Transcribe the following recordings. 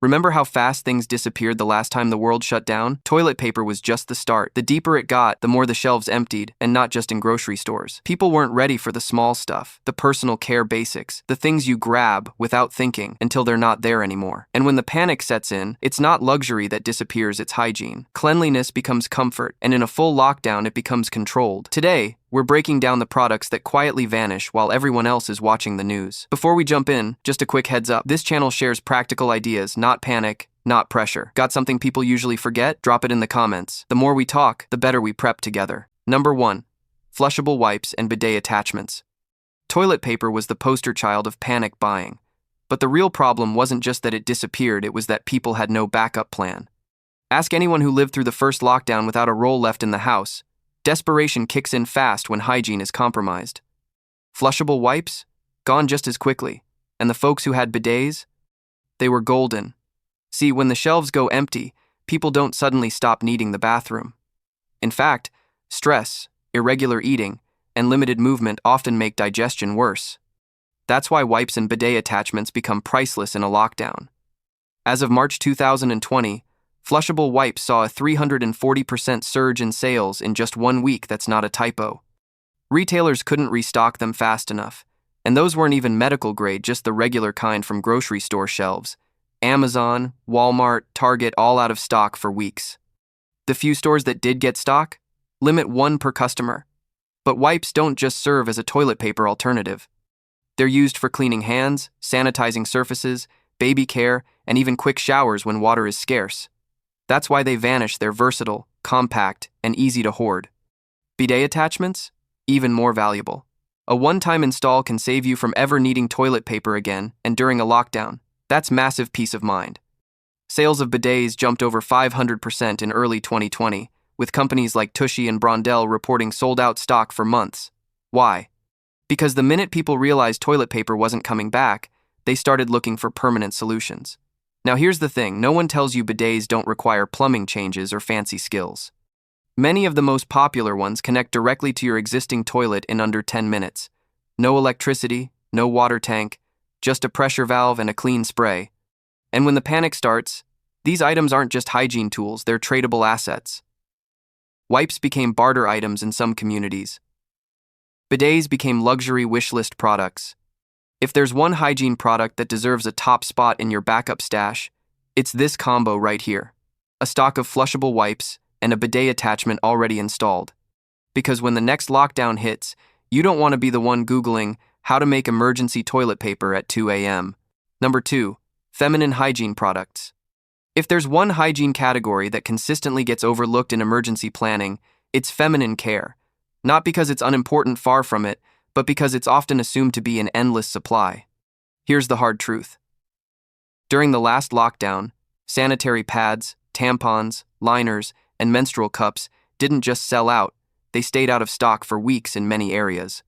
Remember how fast things disappeared the last time the world shut down? Toilet paper was just the start. The deeper it got, the more the shelves emptied, and not just in grocery stores. People weren't ready for the small stuff, the personal care basics, the things you grab without thinking until they're not there anymore. And when the panic sets in, it's not luxury that disappears, it's hygiene. Cleanliness becomes comfort, and in a full lockdown, it becomes controlled. Today, we're breaking down the products that quietly vanish while everyone else is watching the news. Before we jump in, just a quick heads up. This channel shares practical ideas, not panic, not pressure. Got something people usually forget? Drop it in the comments. The more we talk, the better we prep together. Number 1. Flushable wipes and bidet attachments. Toilet paper was the poster child of panic buying. But the real problem wasn't just that it disappeared, it was that people had no backup plan. Ask anyone who lived through the first lockdown without a roll left in the house. Desperation kicks in fast when hygiene is compromised. Flushable wipes? Gone just as quickly. And the folks who had bidets? They were golden. See, when the shelves go empty, people don't suddenly stop needing the bathroom. In fact, stress, irregular eating, and limited movement often make digestion worse. That's why wipes and bidet attachments become priceless in a lockdown. As of March 2020, flushable wipes saw a 340% surge in sales in just 1 week. That's not a typo. Retailers couldn't restock them fast enough, and those weren't even medical grade, just the regular kind from grocery store shelves. Amazon, Walmart, Target, all out of stock for weeks. The few stores that did get stock? Limit 1 per customer. But wipes don't just serve as a toilet paper alternative. They're used for cleaning hands, sanitizing surfaces, baby care, and even quick showers when water is scarce. That's why they vanish. They're versatile, compact, and easy to hoard. Bidet attachments? Even more valuable. A one-time install can save you from ever needing toilet paper again, and during a lockdown. That's massive peace of mind. Sales of bidets jumped over 500% in early 2020, with companies like Tushy and Brondell reporting sold-out stock for months. Why? Because the minute people realized toilet paper wasn't coming back, they started looking for permanent solutions. Now here's the thing, no one tells you bidets don't require plumbing changes or fancy skills. Many of the most popular ones connect directly to your existing toilet in under 10 minutes. No electricity, no water tank, just a pressure valve and a clean spray. And when the panic starts, these items aren't just hygiene tools, they're tradable assets. Wipes became barter items in some communities. Bidets became luxury wish list products. If there's one hygiene product that deserves a top spot in your backup stash, it's this combo right here. A stock of flushable wipes and a bidet attachment already installed. Because when the next lockdown hits, you don't want to be the one Googling how to make emergency toilet paper at 2 a.m. Number 2. Feminine hygiene products. If there's one hygiene category that consistently gets overlooked in emergency planning, it's feminine care. Not because it's unimportant, far from it, but because it's often assumed to be an endless supply. Here's the hard truth. During the last lockdown, sanitary pads, tampons, liners, and menstrual cups didn't just sell out, they stayed out of stock for weeks in many areas.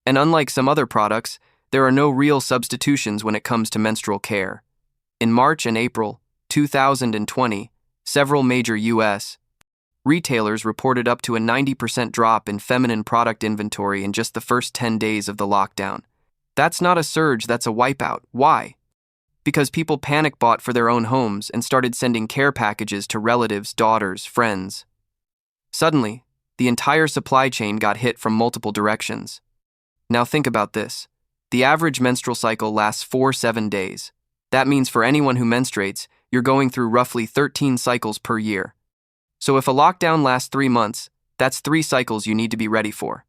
And unlike some other products, there are no real substitutions when it comes to menstrual care. In March and April 2020, several major U.S. retailers reported up to a 90% drop in feminine product inventory in just the first 10 days of the lockdown. That's not a surge, that's a wipeout. Why? Because people panic bought for their own homes and started sending care packages to relatives, daughters, friends. Suddenly, the entire supply chain got hit from multiple directions. Now think about this. The average menstrual cycle lasts 4-7 days. That means for anyone who menstruates, you're going through roughly 13 cycles per year. So if a lockdown lasts 3 months, that's 3 cycles you need to be ready for.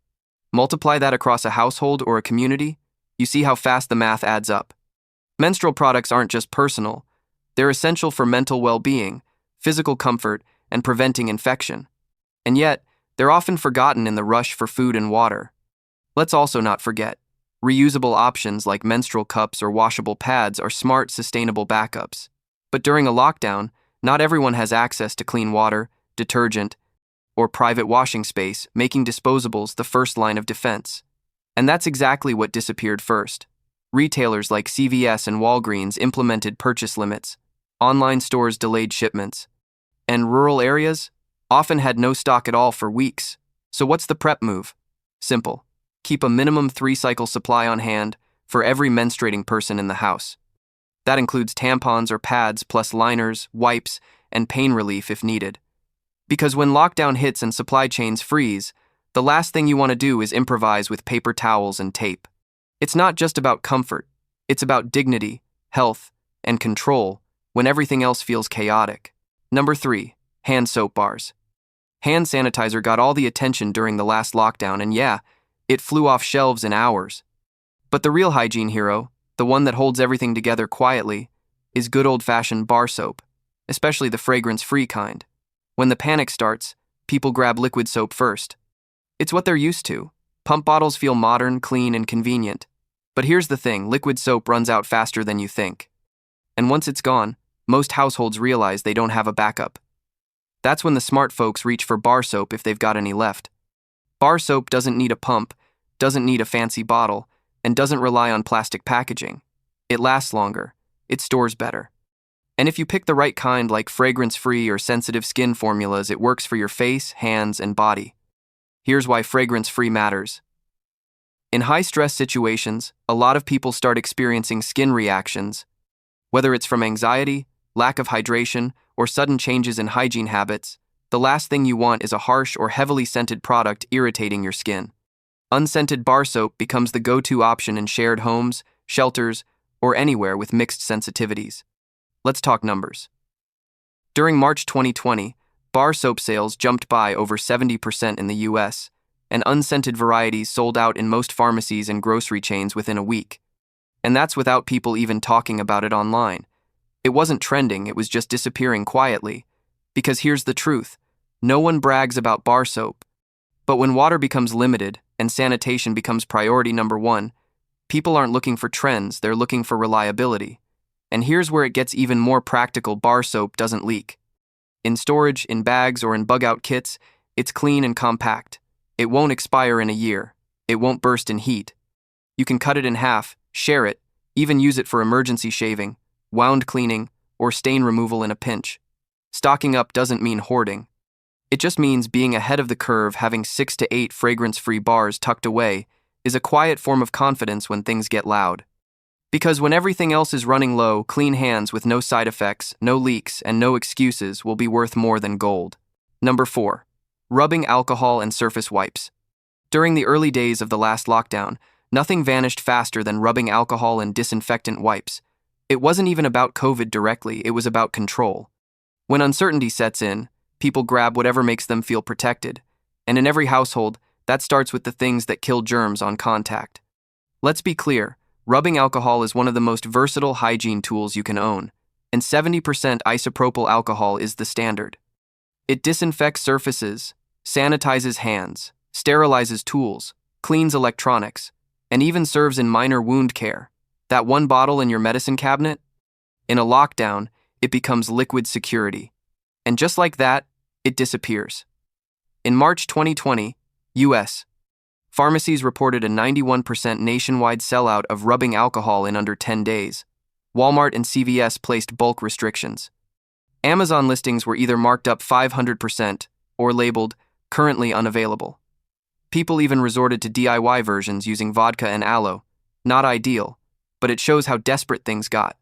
Multiply that across a household or a community, you see how fast the math adds up. Menstrual products aren't just personal, they're essential for mental well-being, physical comfort, and preventing infection. And yet, they're often forgotten in the rush for food and water. Let's also not forget, reusable options like menstrual cups or washable pads are smart, sustainable backups. But during a lockdown, not everyone has access to clean water, detergent, or private washing space, making disposables the first line of defense. And that's exactly what disappeared first. Retailers like CVS and Walgreens implemented purchase limits, online stores delayed shipments, and rural areas often had no stock at all for weeks. So what's the prep move? Simple. Keep a minimum 3-cycle supply on hand for every menstruating person in the house. That includes tampons or pads, plus liners, wipes, and pain relief if needed. Because when lockdown hits and supply chains freeze, the last thing you want to do is improvise with paper towels and tape. It's not just about comfort, it's about dignity, health, and control when everything else feels chaotic. Number 3, hand soap bars. Hand sanitizer got all the attention during the last lockdown, and yeah, it flew off shelves in hours. But the real hygiene hero, the one that holds everything together quietly, is good old-fashioned bar soap, especially the fragrance-free kind. When the panic starts, people grab liquid soap first. It's what they're used to. Pump bottles feel modern, clean, and convenient. But here's the thing, liquid soap runs out faster than you think. And once it's gone, most households realize they don't have a backup. That's when the smart folks reach for bar soap if they've got any left. Bar soap doesn't need a pump, doesn't need a fancy bottle, and doesn't rely on plastic packaging. It lasts longer, it stores better. And if you pick the right kind like fragrance-free or sensitive skin formulas, it works for your face, hands, and body. Here's why fragrance-free matters. In high-stress situations, a lot of people start experiencing skin reactions. Whether it's from anxiety, lack of hydration, or sudden changes in hygiene habits, the last thing you want is a harsh or heavily scented product irritating your skin. Unscented bar soap becomes the go-to option in shared homes, shelters, or anywhere with mixed sensitivities. Let's talk numbers. During March 2020, bar soap sales jumped by over 70% in the US, and unscented varieties sold out in most pharmacies and grocery chains within a week. And that's without people even talking about it online. It wasn't trending, it was just disappearing quietly. Because here's the truth, no one brags about bar soap. But when water becomes limited and sanitation becomes priority number 1, people aren't looking for trends, they're looking for reliability. And here's where it gets even more practical, bar soap doesn't leak. In storage, in bags, or in bug-out kits, it's clean and compact. It won't expire in a year. It won't burst in heat. You can cut it in half, share it, even use it for emergency shaving, wound cleaning, or stain removal in a pinch. Stocking up doesn't mean hoarding. It just means being ahead of the curve. Having 6 to 8 fragrance-free bars tucked away is a quiet form of confidence when things get loud. Because when everything else is running low, clean hands with no side effects, no leaks, and no excuses will be worth more than gold. Number 4. Rubbing alcohol and surface wipes. During the early days of the last lockdown, nothing vanished faster than rubbing alcohol and disinfectant wipes. It wasn't even about COVID directly, it was about control. When uncertainty sets in, people grab whatever makes them feel protected. And in every household, that starts with the things that kill germs on contact. Let's be clear, rubbing alcohol is one of the most versatile hygiene tools you can own, and 70% isopropyl alcohol is the standard. It disinfects surfaces, sanitizes hands, sterilizes tools, cleans electronics, and even serves in minor wound care. That one bottle in your medicine cabinet? In a lockdown, it becomes liquid security. And just like that, it disappears. In March 2020, US, pharmacies reported a 91% nationwide sellout of rubbing alcohol in under 10 days. Walmart and CVS placed bulk restrictions. Amazon listings were either marked up 500% or labeled currently unavailable. People even resorted to DIY versions using vodka and aloe. Not ideal, but it shows how desperate things got.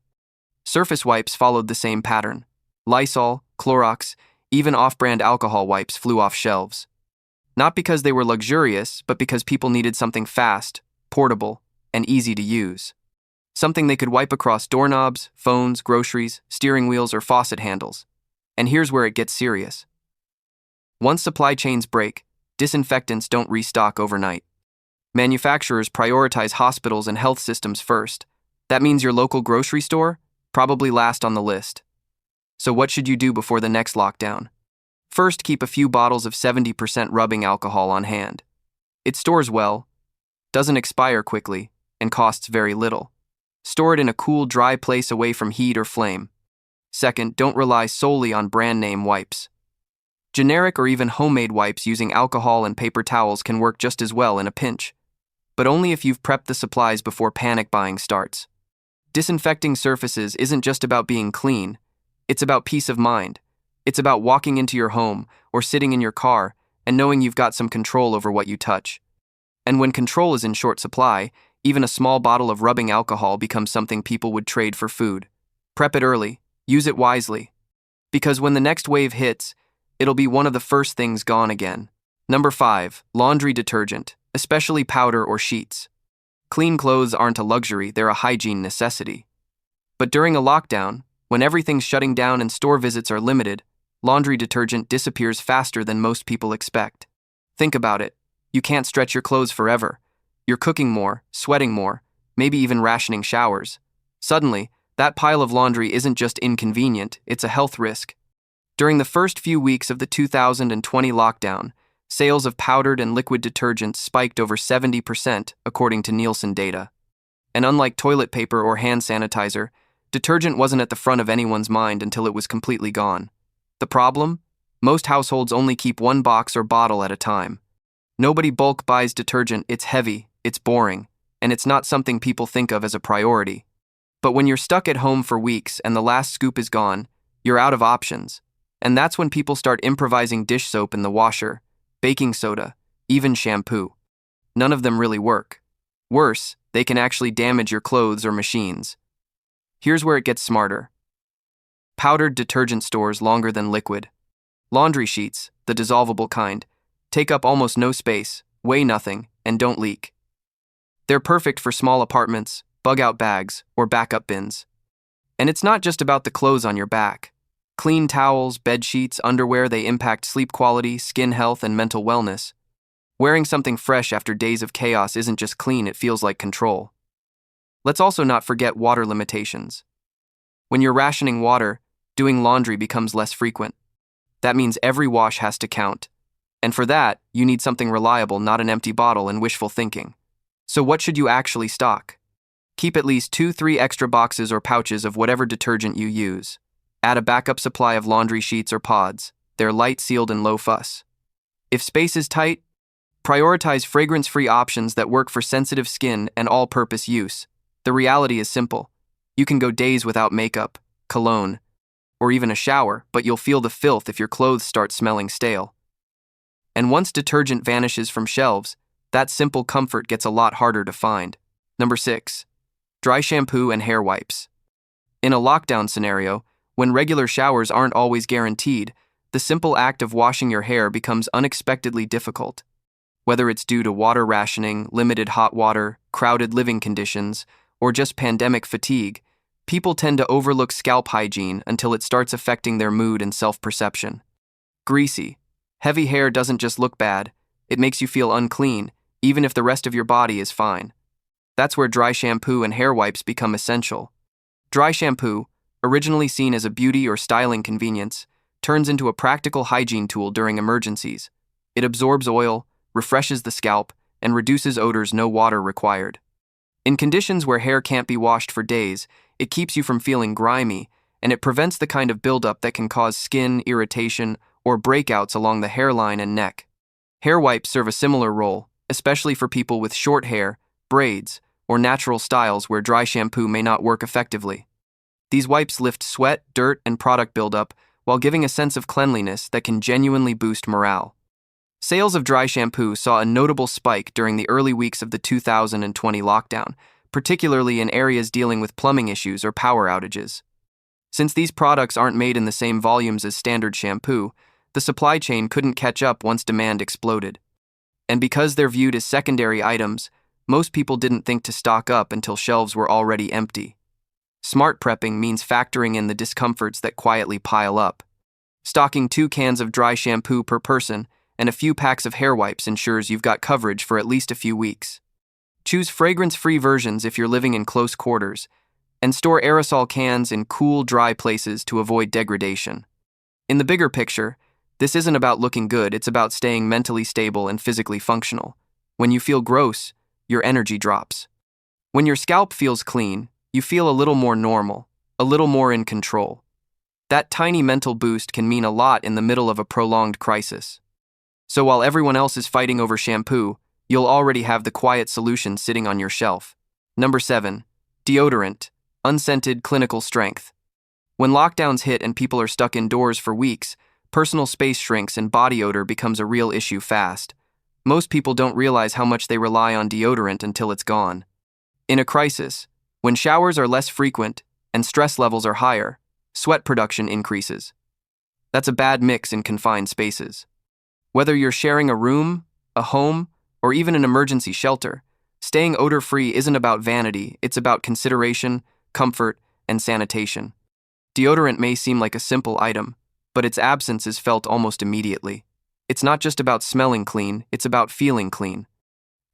Surface wipes followed the same pattern. Lysol, Clorox, even off-brand alcohol wipes flew off shelves. Not because they were luxurious, but because people needed something fast, portable, and easy to use. Something they could wipe across doorknobs, phones, groceries, steering wheels, or faucet handles. And here's where it gets serious. Once supply chains break, disinfectants don't restock overnight. Manufacturers prioritize hospitals and health systems first. That means your local grocery store? Probably last on the list. So what should you do before the next lockdown? First, keep a few bottles of 70% rubbing alcohol on hand. It stores well, doesn't expire quickly, and costs very little. Store it in a cool, dry place away from heat or flame. Second, don't rely solely on brand name wipes. Generic or even homemade wipes using alcohol and paper towels can work just as well in a pinch, but only if you've prepped the supplies before panic buying starts. Disinfecting surfaces isn't just about being clean, it's about peace of mind. It's about walking into your home or sitting in your car and knowing you've got some control over what you touch. And when control is in short supply, Even a small bottle of rubbing alcohol becomes something people would trade for food. Prep it early, use it wisely. Because when the next wave hits, it'll be one of the first things gone again. Number 5, laundry detergent, especially powder or sheets. Clean clothes aren't a luxury, they're a hygiene necessity. But during a lockdown, when everything's shutting down and store visits are limited, laundry detergent disappears faster than most people expect. Think about it. You can't stretch your clothes forever. You're cooking more, sweating more, maybe even rationing showers. Suddenly, that pile of laundry isn't just inconvenient, it's a health risk. During the first few weeks of the 2020 lockdown, sales of powdered and liquid detergents spiked over 70%, according to Nielsen data. And unlike toilet paper or hand sanitizer, detergent wasn't at the front of anyone's mind until it was completely gone. The problem? Most households only keep one box or bottle at a time. Nobody bulk buys detergent, it's heavy, it's boring, and it's not something people think of as a priority. But when you're stuck at home for weeks and the last scoop is gone, you're out of options. And that's when people start improvising dish soap in the washer, baking soda, even shampoo. None of them really work. Worse, they can actually damage your clothes or machines. Here's where it gets smarter. Powdered detergent stores longer than liquid. Laundry sheets, the dissolvable kind, take up almost no space, weigh nothing, and don't leak. They're perfect for small apartments, bug-out bags, or backup bins. And it's not just about the clothes on your back. Clean towels, bed sheets, underwear, they impact sleep quality, skin health, and mental wellness. Wearing something fresh after days of chaos isn't just clean, it feels like control. Let's also not forget water limitations. When you're rationing water, doing laundry becomes less frequent. That means every wash has to count. And for that, you need something reliable, not an empty bottle and wishful thinking. So what should you actually stock? Keep at least 2-3 extra boxes or pouches of whatever detergent you use. Add a backup supply of laundry sheets or pods. They're light, sealed, and low fuss. If space is tight, prioritize fragrance-free options that work for sensitive skin and all-purpose use. The reality is simple. You can go days without makeup, cologne, or even a shower, but you'll feel the filth if your clothes start smelling stale. And once detergent vanishes from shelves, that simple comfort gets a lot harder to find. Number 6. Dry shampoo and hair wipes. In a lockdown scenario, when regular showers aren't always guaranteed, the simple act of washing your hair becomes unexpectedly difficult. Whether it's due to water rationing, limited hot water, crowded living conditions, or just pandemic fatigue, people tend to overlook scalp hygiene until it starts affecting their mood and self-perception. Greasy, heavy hair doesn't just look bad, it makes you feel unclean, even if the rest of your body is fine. That's where dry shampoo and hair wipes become essential. Dry shampoo, originally seen as a beauty or styling convenience, turns into a practical hygiene tool during emergencies. It absorbs oil, refreshes the scalp, and reduces odors, no water required. In conditions where hair can't be washed for days, it keeps you from feeling grimy, and it prevents the kind of buildup that can cause skin irritation or breakouts along the hairline and neck. Hair wipes serve a similar role, especially for people with short hair, braids, or natural styles where dry shampoo may not work effectively. These wipes lift sweat, dirt, and product buildup while giving a sense of cleanliness that can genuinely boost morale. Sales of dry shampoo saw a notable spike during the early weeks of the 2020 lockdown, particularly in areas dealing with plumbing issues or power outages. Since these products aren't made in the same volumes as standard shampoo, the supply chain couldn't catch up once demand exploded. And because they're viewed as secondary items, most people didn't think to stock up until shelves were already empty. Smart prepping means factoring in the discomforts that quietly pile up. Stocking 2 cans of dry shampoo per person and a few packs of hair wipes ensures you've got coverage for at least a few weeks. Choose fragrance-free versions if you're living in close quarters, and store aerosol cans in cool, dry places to avoid degradation. In the bigger picture, this isn't about looking good, it's about staying mentally stable and physically functional. When you feel gross, your energy drops. When your scalp feels clean, you feel a little more normal, a little more in control. That tiny mental boost can mean a lot in the middle of a prolonged crisis. So while everyone else is fighting over shampoo, you'll already have the quiet solution sitting on your shelf. Number 7. Deodorant, unscented clinical strength. When lockdowns hit and people are stuck indoors for weeks, personal space shrinks and body odor becomes a real issue fast. Most people don't realize how much they rely on deodorant until it's gone. In a crisis, when showers are less frequent and stress levels are higher, sweat production increases. That's a bad mix in confined spaces. Whether you're sharing a room, a home, or even an emergency shelter, staying odor-free isn't about vanity, it's about consideration, comfort, and sanitation. Deodorant may seem like a simple item, but its absence is felt almost immediately. It's not just about smelling clean, it's about feeling clean.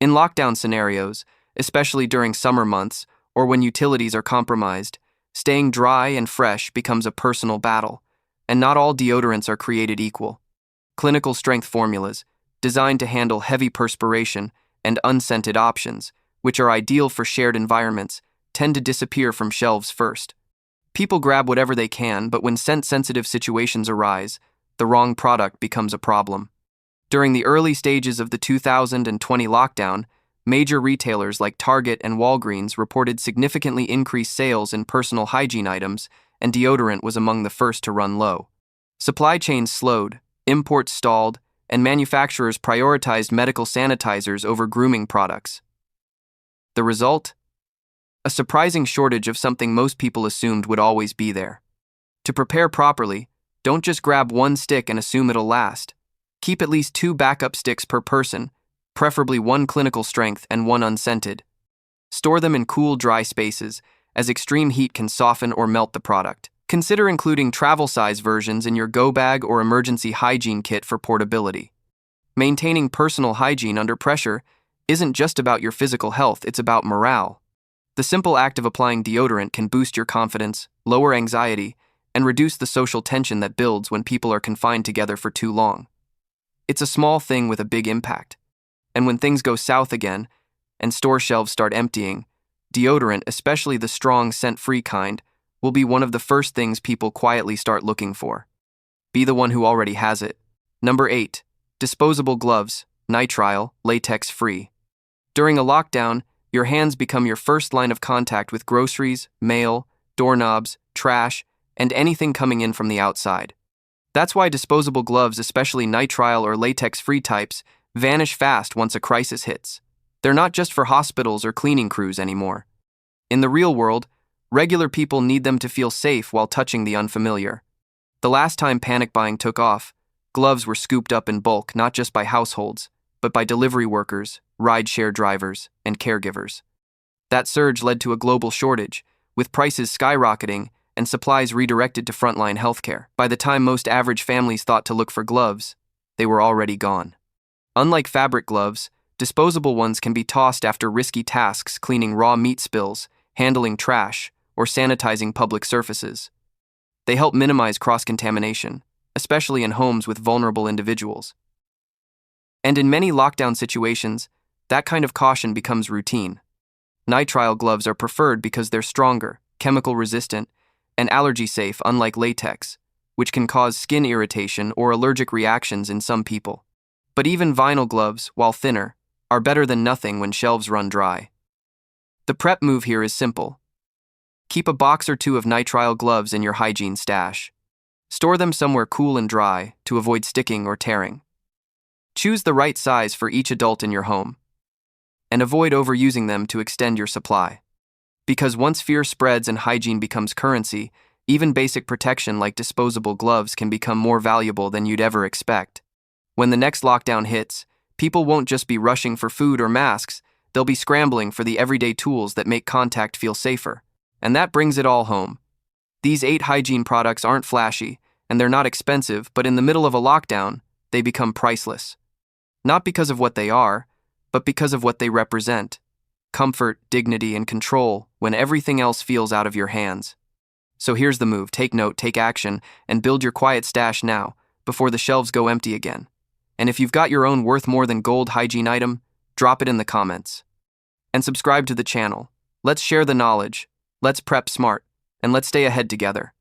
In lockdown scenarios, especially during summer months or when utilities are compromised, staying dry and fresh becomes a personal battle, and not all deodorants are created equal. Clinical strength formulas, designed to handle heavy perspiration, and unscented options, which are ideal for shared environments, tend to disappear from shelves first. People grab whatever they can, but when scent-sensitive situations arise, the wrong product becomes a problem. During the early stages of the 2020 lockdown, major retailers like Target and Walgreens reported significantly increased sales in personal hygiene items, and deodorant was among the first to run low. Supply chains slowed, imports stalled, and manufacturers prioritized medical sanitizers over grooming products. The result? A surprising shortage of something most people assumed would always be there. To prepare properly, don't just grab one stick and assume it'll last. Keep at least 2 backup sticks per person, preferably 1 clinical strength and 1 unscented. Store them in cool, dry spaces, as extreme heat can soften or melt the product. Consider including travel-size versions in your go bag or emergency hygiene kit for portability. Maintaining personal hygiene under pressure isn't just about your physical health, it's about morale. The simple act of applying deodorant can boost your confidence, lower anxiety, and reduce the social tension that builds when people are confined together for too long. It's a small thing with a big impact. And when things go south again, and store shelves start emptying, deodorant, especially the strong scent-free kind, will be one of the first things people quietly start looking for. Be the one who already has it. Number 8. Disposable gloves, nitrile, latex-free. During a lockdown, your hands become your first line of contact with groceries, mail, doorknobs, trash, and anything coming in from the outside. That's why disposable gloves, especially nitrile or latex-free types, vanish fast once a crisis hits. They're not just for hospitals or cleaning crews anymore. In the real world, regular people need them to feel safe while touching the unfamiliar. The last time panic buying took off, gloves were scooped up in bulk not just by households, but by delivery workers, rideshare drivers, and caregivers. That surge led to a global shortage, with prices skyrocketing and supplies redirected to frontline healthcare. By the time most average families thought to look for gloves, they were already gone. Unlike fabric gloves, disposable ones can be tossed after risky tasks cleaning raw meat spills, handling trash, or sanitizing public surfaces. They help minimize cross-contamination, especially in homes with vulnerable individuals. And in many lockdown situations, that kind of caution becomes routine. Nitrile gloves are preferred because they're stronger, chemical-resistant, and allergy-safe, unlike latex, which can cause skin irritation or allergic reactions in some people. But even vinyl gloves, while thinner, are better than nothing when shelves run dry. The prep move here is simple. Keep a box or 2 of nitrile gloves in your hygiene stash. Store them somewhere cool and dry to avoid sticking or tearing. Choose the right size for each adult in your home. And avoid overusing them to extend your supply. Because once fear spreads and hygiene becomes currency, even basic protection like disposable gloves can become more valuable than you'd ever expect. When the next lockdown hits, people won't just be rushing for food or masks, they'll be scrambling for the everyday tools that make contact feel safer. And that brings it all home. These 8 hygiene products aren't flashy, and they're not expensive, but in the middle of a lockdown, they become priceless. Not because of what they are, but because of what they represent. Comfort, dignity, and control when everything else feels out of your hands. So here's the move. Take note, take action, and build your quiet stash now, before the shelves go empty again. And if you've got your own worth more than gold hygiene item, drop it in the comments. And subscribe to the channel. Let's share the knowledge, let's prep smart, and let's stay ahead together.